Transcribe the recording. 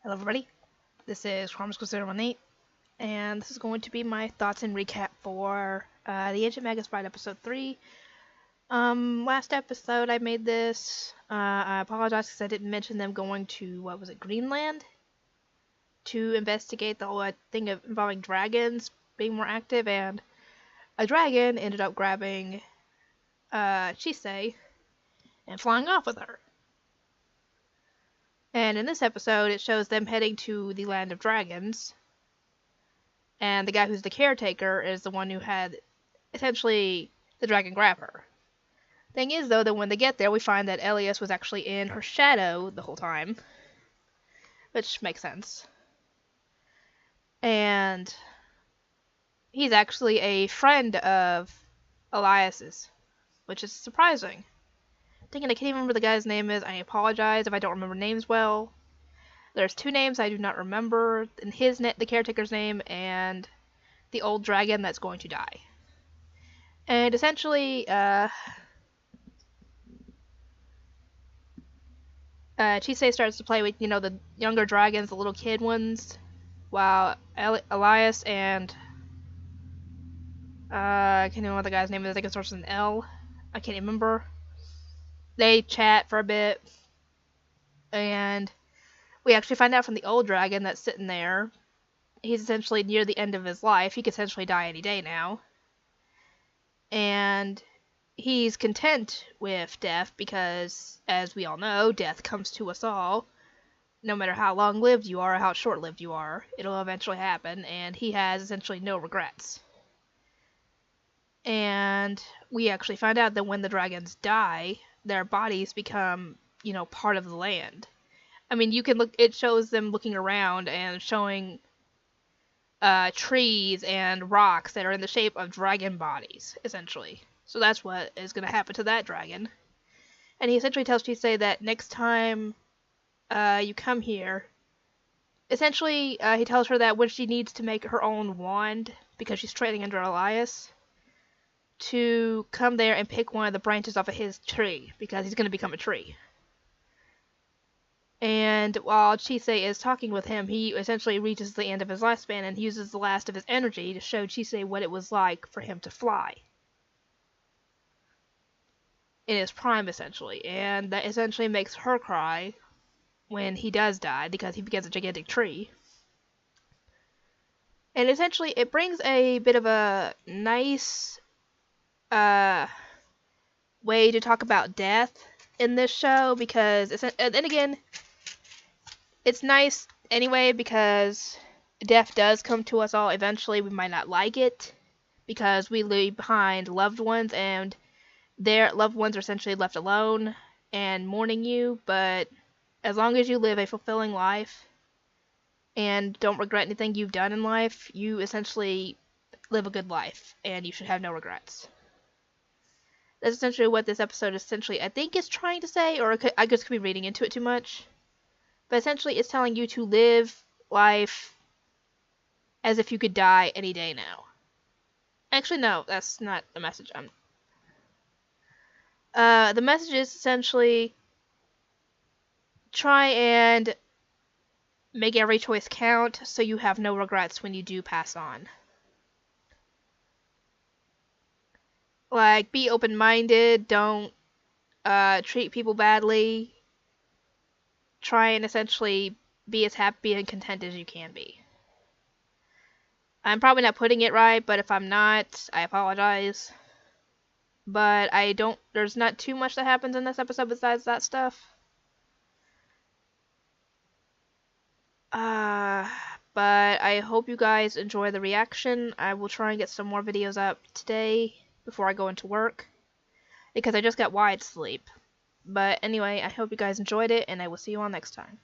Hello everybody, this is Chronosco018, and this is going to be my thoughts and recap for the Ancient Magus Fight Episode 3. Last episode I made this, I apologize because I didn't mention them going to, Greenland? To investigate the whole thing involving dragons being more active, and a dragon ended up grabbing Chisei and flying off with her. And in this episode, it shows them heading to the Land of Dragons. And the guy who's the caretaker is the one who had, essentially, the dragon grab her. Thing is, though, that when they get there, we find that Elias was actually in her shadow the whole time. Which makes sense. And he's actually a friend of Elias's, which is surprising. Thinking I can't even remember the guy's name is. I apologize if I don't remember names well. There's two names I do not remember. And the caretaker's name, and the old dragon that's going to die. And essentially, Chisei starts to play with, the younger dragons, the little kid ones, while Elias and I can't remember what the guy's name is. I think it starts with an L. I can't remember. They chat for a bit, and we actually find out from the old dragon that's sitting there, he's essentially near the end of his life. He could essentially die any day now. And he's content with death because, as we all know, death comes to us all. No matter how long-lived you are or how short-lived you are, it'll eventually happen, and he has essentially no regrets. And we actually find out that when the dragons die, their bodies become, part of the land. I mean, you can look, it shows them looking around and showing trees and rocks that are in the shape of dragon bodies, essentially. So that's what is going to happen to that dragon. And he essentially tells Chisei that next time you come here, essentially he tells her that when she needs to make her own wand, because she's training under Elias, to come there and pick one of the branches off of his tree, because he's going to become a tree. And while Chisei is talking with him, he essentially reaches the end of his lifespan and uses the last of his energy to show Chisei what it was like for him to fly. In his prime, essentially. And that essentially makes her cry when he does die, because he becomes a gigantic tree. And essentially, it brings a bit of a nice way to talk about death in this show, because and then again, it's nice anyway because death does come to us all eventually. We might not like it because we leave behind loved ones, and their loved ones are essentially left alone and mourning you, but as long as you live a fulfilling life and don't regret anything you've done in life, you essentially live a good life, and you should have no regrets. That's essentially what this episode essentially, I think, is trying to say, or I just could be reading into it too much. But essentially, it's telling you to live life as if you could die any day now. Actually, no, that's not the message. The message is essentially try and make every choice count so you have no regrets when you do pass on. Like, be open-minded, don't treat people badly. Try and essentially be as happy and content as you can be. I'm probably not putting it right, but if I'm not, I apologize. But there's not too much that happens in this episode besides that stuff. But I hope you guys enjoy the reaction. I will try and get some more videos up today before I go into work, because I just got wide sleep. But anyway, I hope you guys enjoyed it, and I will see you all next time.